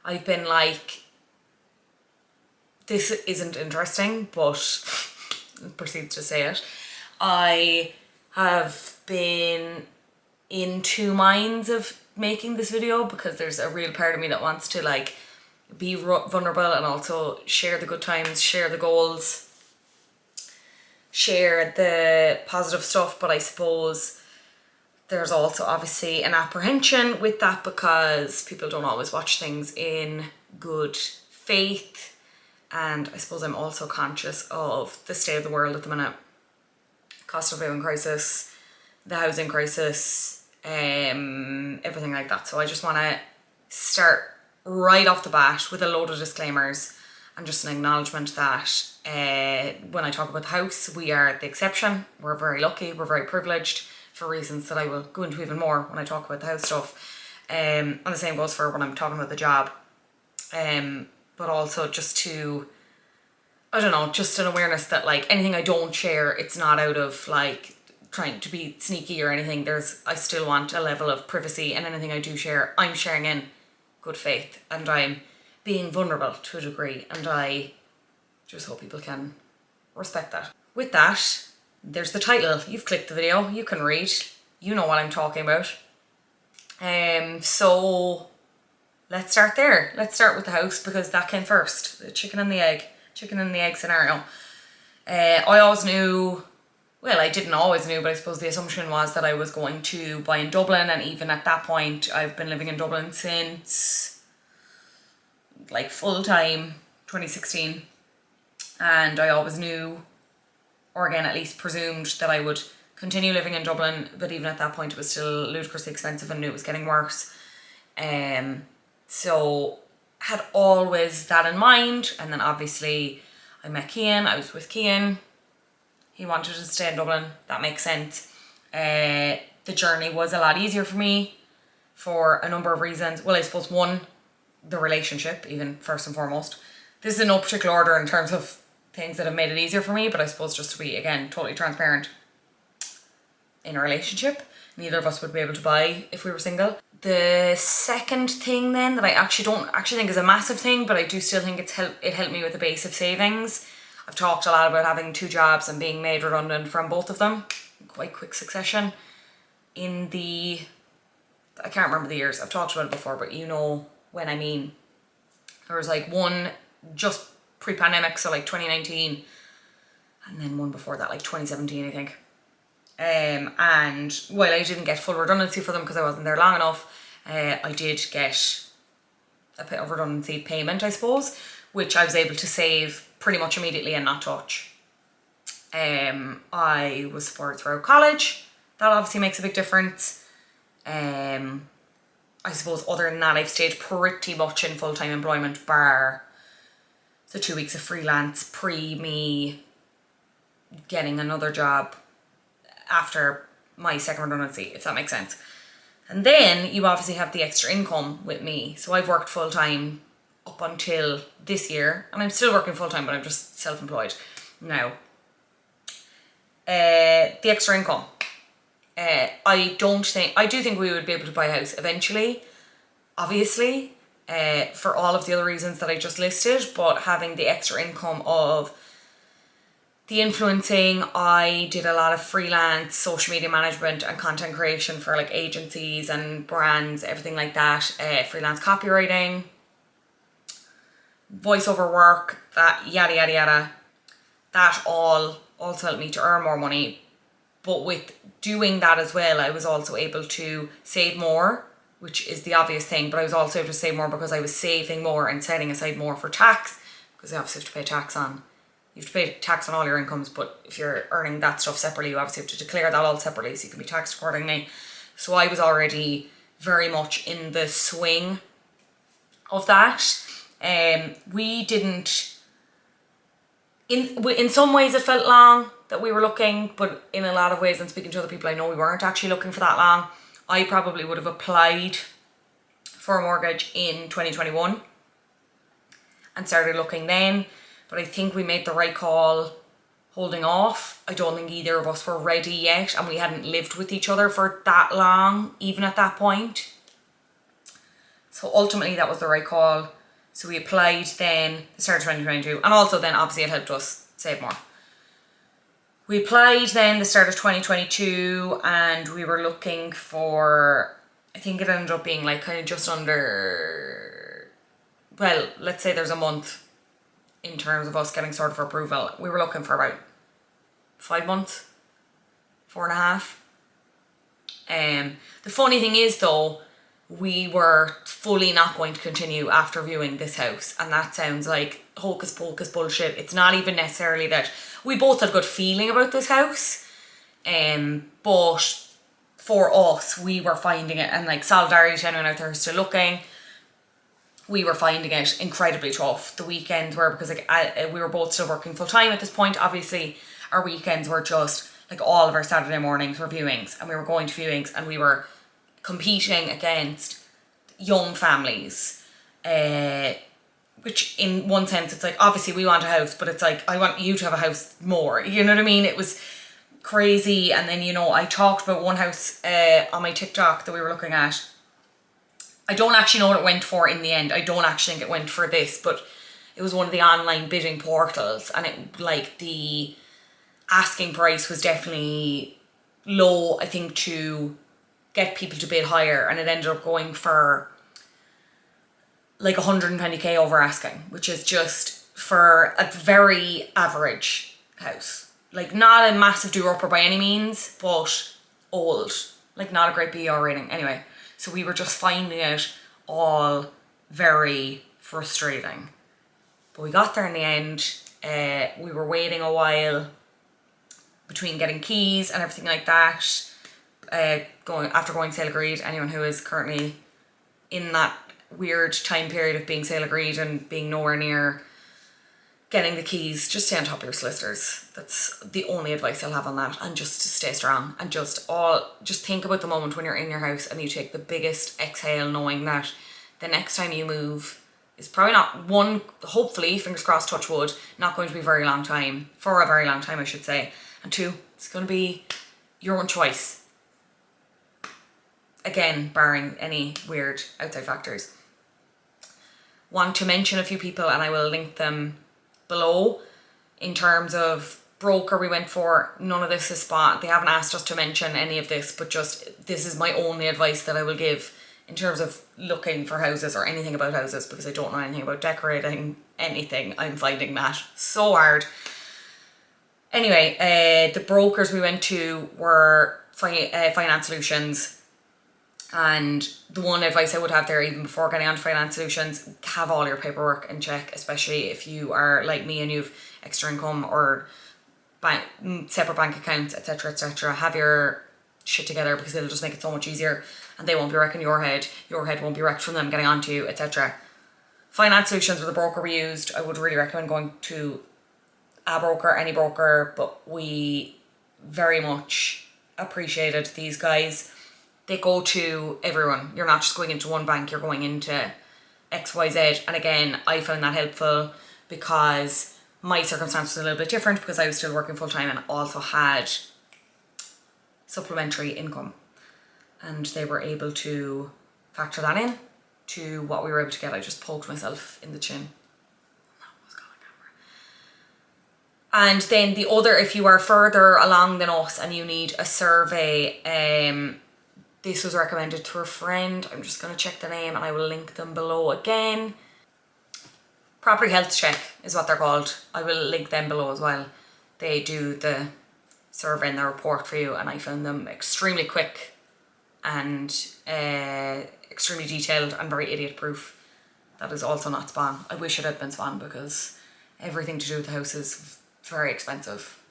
I've been like, this isn't interesting, but proceeds to say it. I have been in two minds of making this video because there's a real part of me that wants to like be vulnerable and also share the good times, share the goals, share the positive stuff. But I suppose there's also obviously an apprehension with that because people don't always watch things in good faith. And I suppose I'm also conscious of the state of the world at the minute. Cost of living crisis, the housing crisis, everything like that. So I just want to start right off the bat with a load of disclaimers and just an acknowledgement that when I talk about the house, we are the exception. We're very lucky, we're very privileged for reasons that I will go into even more when I talk about the house stuff. And the same goes for when I'm talking about the job. But also just to, I don't know, just an awareness that like anything I don't share, it's not out of like trying to be sneaky or anything. I still want a level of privacy, and anything I do share, I'm sharing in good faith and I'm being vulnerable to a degree, and I just hope people can respect that. With that, there's the title. You've clicked the video, you can read, you know what I'm talking about. So let's start there. Let's start with the house because that came first. The chicken and the egg scenario. I always knew, well, I didn't always knew, but I suppose the assumption was that I was going to buy in Dublin, and even at that point, I've been living in Dublin since like full time 2016, and I always knew, or again at least presumed, that I would continue living in Dublin, but even at that point it was still ludicrously expensive and knew it was getting worse. So had always that in mind, and then obviously I met Cian, I was with Cian, he wanted to stay in Dublin, that makes sense. The journey was a lot easier for me for a number of reasons. Well, I suppose one, the relationship, even first and foremost. This is in no particular order in terms of things that have made it easier for me, but I suppose just to be, again, totally transparent, in a relationship, neither of us would be able to buy if we were single. The second thing then that I don't think is a massive thing, but I do still think it helped me with the base of savings. I've talked a lot about having two jobs and being made redundant from both of them in quite quick succession. I can't remember the years, I've talked about it before, but you know when I mean. There was like one just pre-pandemic, so like 2019, and then one before that, like 2017, I think. And while I didn't get full redundancy for them because I wasn't there long enough, I did get a bit of redundancy payment, I suppose, which I was able to save pretty much immediately and not touch. I was supported throughout college. That obviously makes a big difference. I suppose other than that, I've stayed pretty much in full-time employment bar the 2 weeks of freelance pre me getting another job after my second redundancy, if that makes sense. And then you obviously have the extra income with me. So I've worked full-time up until this year, and I'm still working full-time, but I'm just self-employed now. The extra income. I do think we would be able to buy a house eventually, obviously, for all of the other reasons that I just listed, but having the extra income of the influencing, I did a lot of freelance social media management and content creation for like agencies and brands, everything like that, freelance copywriting, voiceover work, that yada yada yada. That all also helped me to earn more money. But with doing that as well, I was also able to save more, which is the obvious thing, but I was also able to save more because I was saving more and setting aside more for tax, because I obviously have to pay tax on all your incomes, but if you're earning that stuff separately, you obviously have to declare that all separately so you can be taxed accordingly. So I was already very much in the swing of that. We didn't, in some ways it felt long that we were looking, but in a lot of ways, and speaking to other people I know, we weren't actually looking for that long. I probably would have applied for a mortgage in 2021 and started looking then. But I think we made the right call holding off. I don't think either of us were ready yet, and we hadn't lived with each other for that long, even at that point. So ultimately that was the right call. So we applied then the start of 2022, and also then obviously it helped us save more. We applied then the start of 2022, and we were looking for, I think it ended up being like kind of just under, well, let's say there's a month in terms of us getting sorted for approval. We were looking for about 5 months, 4.5. The funny thing is though, we were fully not going to continue after viewing this house, and that sounds like hocus pocus bullshit. It's not even necessarily that. We both had a good feeling about this house, but for us, we were finding it, and like solidarity to anyone out there who's still looking, we were finding it incredibly tough. The weekends were, because like we were both still working full time at this point, obviously our weekends were just like all of our Saturday mornings were viewings, and we were going to viewings, and we were competing against young families, which in one sense it's like, obviously we want a house, but it's like, I want you to have a house more, you know what I mean? It was crazy. And then, you know, I talked about one house on my TikTok that we were looking at. I don't actually know what it went for in the end. I don't actually think it went for this, but it was one of the online bidding portals, and it, like, the asking price was definitely low, I think, to get people to bid higher, and it ended up going for like 120k over asking, which is just for a very average house. Like, not a massive do-upper by any means, but old. Like, not a great BR rating. Anyway, so we were just finding it all very frustrating. But we got there in the end. We were waiting a while between getting keys and everything like that. Going sale agreed. Anyone who is currently in that weird time period of being sale agreed and being nowhere near getting the keys, just stay on top of your solicitors. That's the only advice I'll have on that, and just to stay strong, and just think about the moment when you're in your house and you take the biggest exhale, knowing that the next time you move is probably not, one, hopefully, fingers crossed, touch wood, not going to be for a very long time, I should say, and two, it's going to be your own choice. Again, barring any weird outside factors. Want to mention a few people, and I will link them below. In terms of broker we went for, none of this is spot. They haven't asked us to mention any of this, but just, this is my only advice that I will give in terms of looking for houses or anything about houses, because I don't know anything about decorating anything. I'm finding that so hard. Anyway, the brokers we went to were Finance Solutions. And the one advice I would have there, even before getting on Finance Solutions, have all your paperwork in check, especially if you are like me and you've extra income or separate bank accounts, etc., etc. Have your shit together, because it'll just make it so much easier, and they won't be wrecking your head won't be wrecked from them getting onto you, etc. Finance Solutions were the broker we used. I would really recommend going to a broker, any broker, but we very much appreciated these guys. They go to everyone. You're not just going into one bank, you're going into XYZ. And again, I found that helpful because my circumstance was a little bit different, because I was still working full time and also had supplementary income. And they were able to factor that in to what we were able to get. I just poked myself in the chin. And then the other, if you are further along than us and you need a survey, this was recommended to a friend. I'm just going to check the name and I will link them below again. Property Health Check is what they're called. I will link them below as well. They do the survey and the report for you, and I found them extremely quick and extremely detailed and very idiot proof. That is also not spam. I wish it had been spam, because everything to do with the house is very expensive,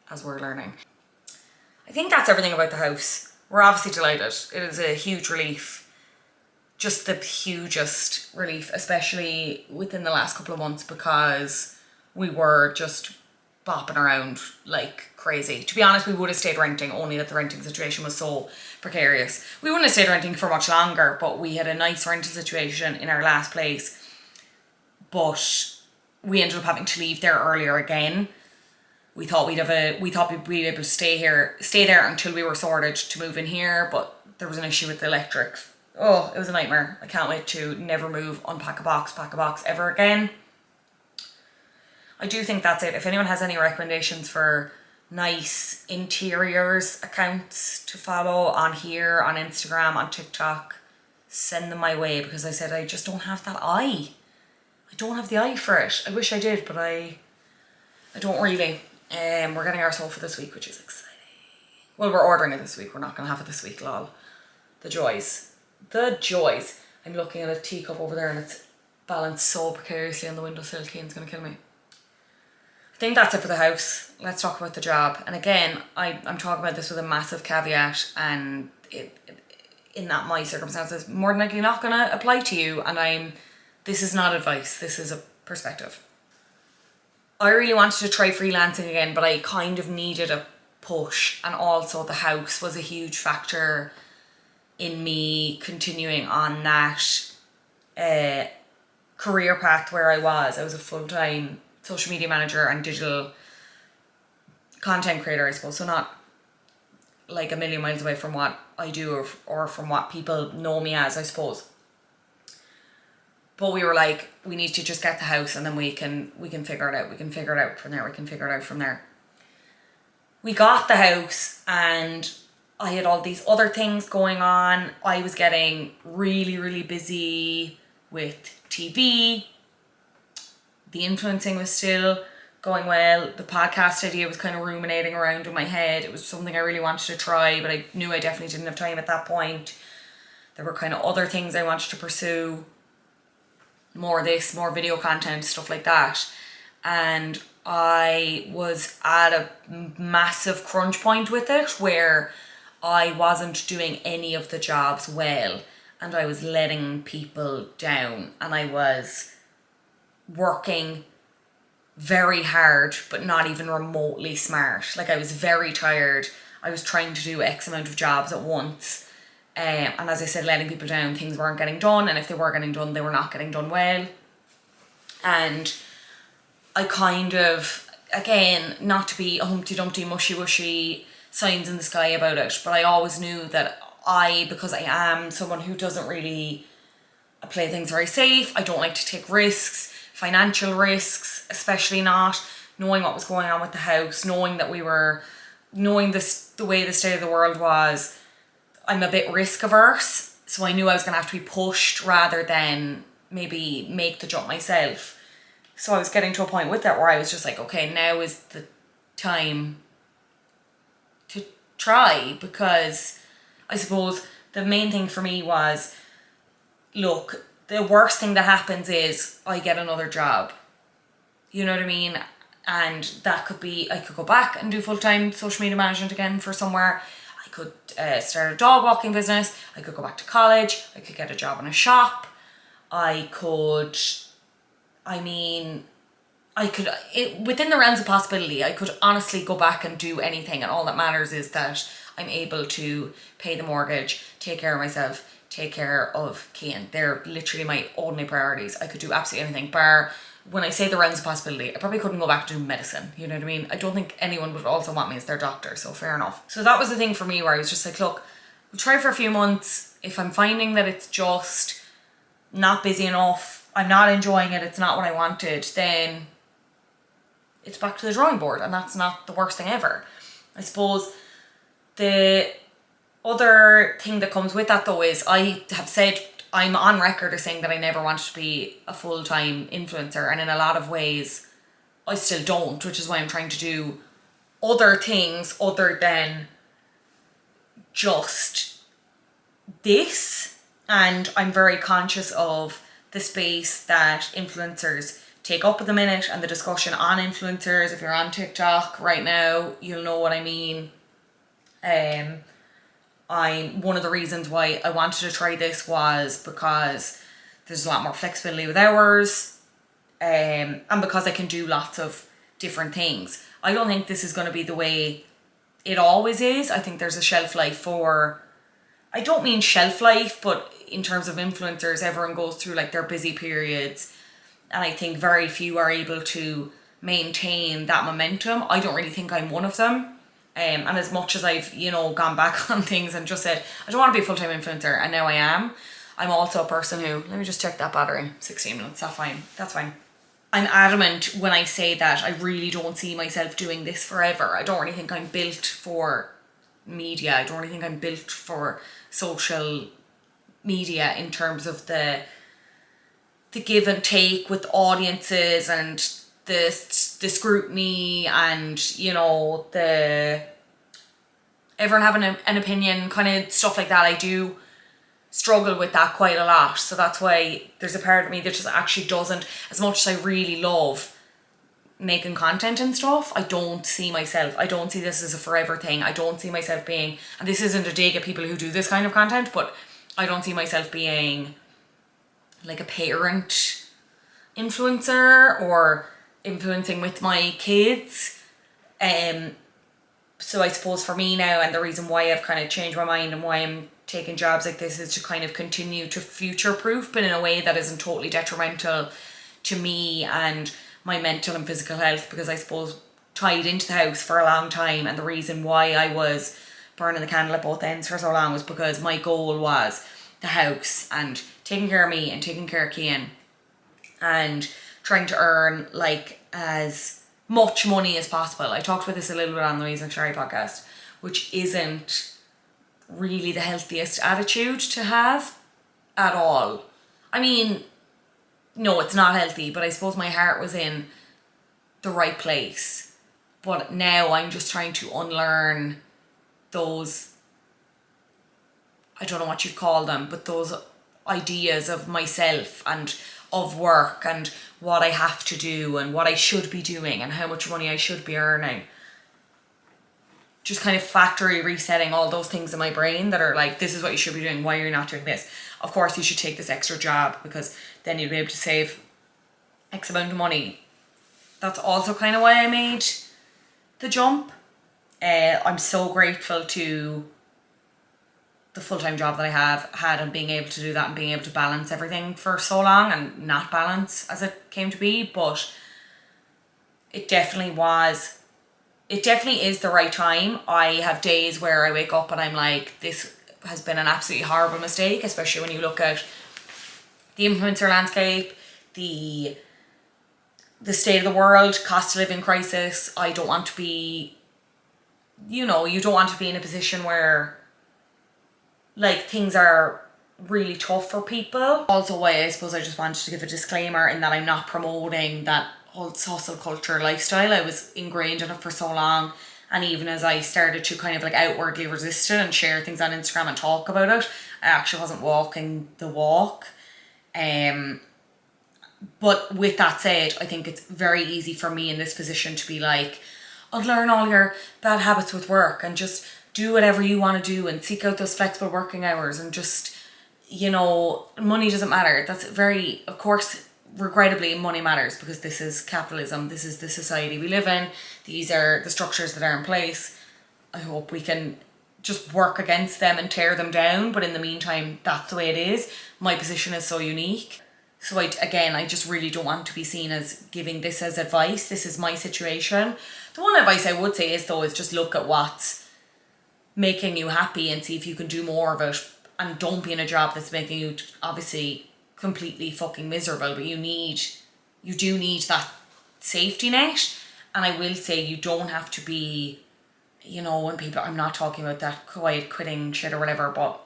as we're learning. I think that's everything about the house. We're obviously delighted. It is a huge relief. Just the hugest relief, especially within the last couple of months, because we were just bopping around like crazy. To be honest, we would have stayed renting, only that the renting situation was so precarious. We wouldn't have stayed renting for much longer, but we had a nice rental situation in our last place. But we ended up having to leave there earlier again. We thought we'd be able to stay there until we were sorted to move in here, but there was an issue with the electric Oh, it was a nightmare. I can't wait to never move, unpack a box, pack a box ever again. I do think that's it. If anyone has any recommendations for nice interiors accounts to follow on here, on Instagram, on TikTok, send them my way, because I said I just don't have that eye. I don't have the eye for it. I wish I did, but I don't really. We're getting our sofa this week, which is exciting. Well, we're ordering it this week. We're not going to have it this week, lol. The joys. The joys. I'm looking at a teacup over there and it's balanced so precariously on the windowsill. Keane's going to kill me. I think that's it for the house. Let's talk about the job. And again, I'm talking about this with a massive caveat, and in that my circumstances more than likely not going to apply to you, and this is not advice, this is a perspective. I really wanted to try freelancing again, but I kind of needed a push, and also the house was a huge factor in me continuing on that career path where I was a full-time social media manager and digital content creator, I suppose. So not like a million miles away from what I do or from what people know me as, I suppose. But we were like, we need to just get the house and then we can figure it out. We can figure it out from there. We got the house and I had all these other things going on. I was getting really, really busy with TV. The influencing was still going well. The podcast idea was kind of ruminating around in my head. It was something I really wanted to try, but I knew I definitely didn't have time at that point. There were kind of other things I wanted to pursue. More video content, stuff like that. And I was at a massive crunch point with it where I wasn't doing any of the jobs well and I was letting people down, and I was working very hard but not even remotely smart. Like, I was very tired. I was trying to do X amount of jobs at once, and as I said, letting people down. Things weren't getting done, and if they were getting done, they were not getting done well. And I kind of, again, not to be a Humpty Dumpty mushy wushy signs in the sky about it, but I always knew that because I am someone who doesn't really play things very safe, I don't like to take risks, financial risks, especially not knowing what was going on with the house, knowing the way the state of the world was. I'm a bit risk averse, so I knew I was going to have to be pushed rather than maybe make the jump myself. So I was getting to a point with that where I was just like, okay, now is the time to try, because I suppose the main thing for me was, look, the worst thing that happens is I get another job. You know what I mean? And that could be, I could go back and do full-time social media management again for somewhere. I could start a dog walking business. I could go back to college. I could get a job in a shop. Within the realms of possibility, I could honestly go back and do anything, and all that matters is that I'm able to pay the mortgage, take care of myself, take care of Cian. They're literally my only priorities. I could do absolutely anything, bar, when I say the realms of possibility, I probably couldn't go back to do medicine, you know what I mean? I don't think anyone would also want me as their doctor, so fair enough. So that was the thing for me, where I was just like, look, we'll try for a few months. If I'm finding that it's just not busy enough, I'm not enjoying it, it's not what I wanted, then it's back to the drawing board, and that's not the worst thing ever. I suppose the other thing that comes with that though is, I have said, I'm on record as saying that I never wanted to be a full-time influencer, and in a lot of ways I still don't, which is why I'm trying to do other things other than just this. And I'm very conscious of the space that influencers take up at the minute and the discussion on influencers. If you're on TikTok right now, you'll know what I mean. One of the reasons why I wanted to try this was because there's a lot more flexibility with hours, and because I can do lots of different things. I don't think this is going to be the way it always is. I think there's a shelf life for, I don't mean shelf life, but in terms of influencers, everyone goes through like their busy periods, and I think very few are able to maintain that momentum. I don't really think I'm one of them. And as much as I've, gone back on things and just said, I don't want to be a full-time influencer, and now I am, I'm also a person who, let me just check that battery, 16 minutes, that's fine. I'm adamant when I say that I really don't see myself doing this forever. I don't really think I'm built for media. I don't really think I'm built for social media in terms of the give and take with audiences and the scrutiny and, the everyone having an opinion, kind of stuff like that. I do struggle with that quite a lot. So that's why there's a part of me that just actually doesn't, as much as I really love making content and stuff, I don't see this as a forever thing. I don't see myself being, and this isn't a dig at people who do this kind of content, but I don't see myself being like a parent influencer or influencing with my kids. So I suppose for me now, and the reason why I've kind of changed my mind and why I'm taking jobs like this, is to kind of continue to future-proof, but in a way that isn't totally detrimental to me and my mental and physical health, because I suppose tied into the house for a long time, and the reason why I was burning the candle at both ends for so long was because my goal was the house and taking care of me and taking care of Cian and trying to earn like as much money as possible. I talked about this a little bit on the Reason Sherry podcast, which isn't really the healthiest attitude to have at all. I mean, no, it's not healthy, but I suppose my heart was in the right place. But now I'm just trying to unlearn those, I don't know what you'd call them, but those ideas of myself and of work and what I have to do and what I should be doing and how much money I should be earning. Just kind of factory resetting all those things in my brain that are like, this is what you should be doing, why are you not doing this? Of course you should take this extra job because then you'll be able to save X amount of money. That's also kind of why I made the jump. I'm so grateful to the full-time job that I have had and being able to do that and being able to balance everything for so long and not balance as it came to be, but it definitely is the right time. I have days where I wake up and I'm like, this has been an absolutely horrible mistake, especially when you look at the influencer landscape, the state of the world, cost of living crisis. I don't want to be, you don't want to be in a position where like things are really tough for people. Also why I suppose I just wanted to give a disclaimer in that I'm not promoting that whole hustle culture lifestyle. I was ingrained in it for so long, and even as I started to kind of like outwardly resist it and share things on Instagram and talk about it, I actually wasn't walking the walk. But with that said, I think it's very easy for me in this position to be like, unlearn all your bad habits with work and just do whatever you want to do and seek out those flexible working hours and just, money doesn't matter. That's very, of course, regrettably, money matters because this is capitalism. This is the society we live in. These are the structures that are in place. I hope we can just work against them and tear them down. But in the meantime, that's the way it is. My position is so unique. So I just really don't want to be seen as giving this as advice. This is my situation. The one advice I would say is just look at what's making you happy and see if you can do more of it, and don't be in a job that's making you obviously completely fucking miserable, but you do need that safety net. And I will say you don't have to be, when people, I'm not talking about that quiet quitting shit or whatever, but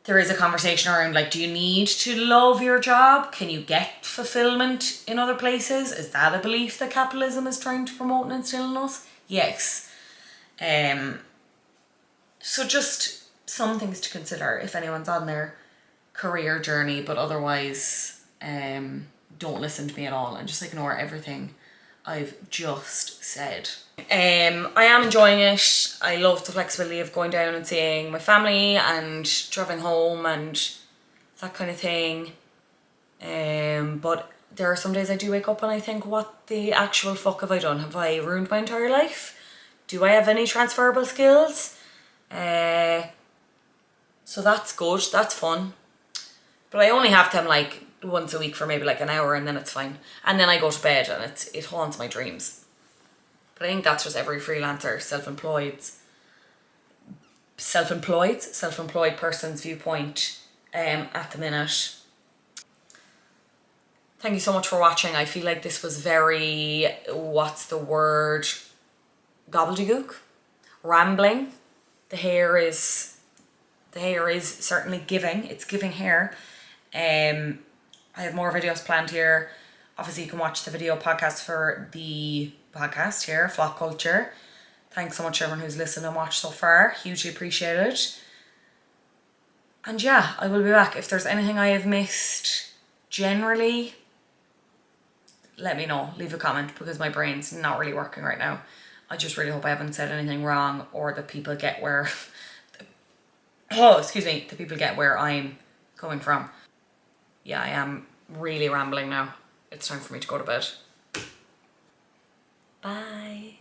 there is a conversation around like, do you need to love your job? Can you get fulfillment in other places? Is that a belief that capitalism is trying to promote and instill in us? Yes. So just some things to consider if anyone's on their career journey, but otherwise don't listen to me at all and just ignore everything I've just said. I am enjoying it. I love the flexibility of going down and seeing my family and driving home and that kind of thing. But there are some days I do wake up and I think, what the actual fuck have I done? Have I ruined my entire life? Do I have any transferable skills? So that's good, that's fun. But I only have them like once a week for maybe like an hour, and then it's fine. And then I go to bed and it haunts my dreams. But I think that's just every freelancer, self-employed person's viewpoint at the minute. Thank you so much for watching. I feel like this was very, what's the word, gobbledygook, rambling. The hair is certainly giving. It's giving hair. I have more videos planned here. Obviously you can watch the video podcast for the podcast here, Flock Culture. Thanks so much everyone who's listened and watched so far. Hugely appreciated. And yeah, I will be back. If there's anything I have missed, generally, let me know. Leave a comment because my brain's not really working right now. I just really hope I haven't said anything wrong or that people get where... that people get where I'm coming from. Yeah, I am really rambling now. It's time for me to go to bed. Bye.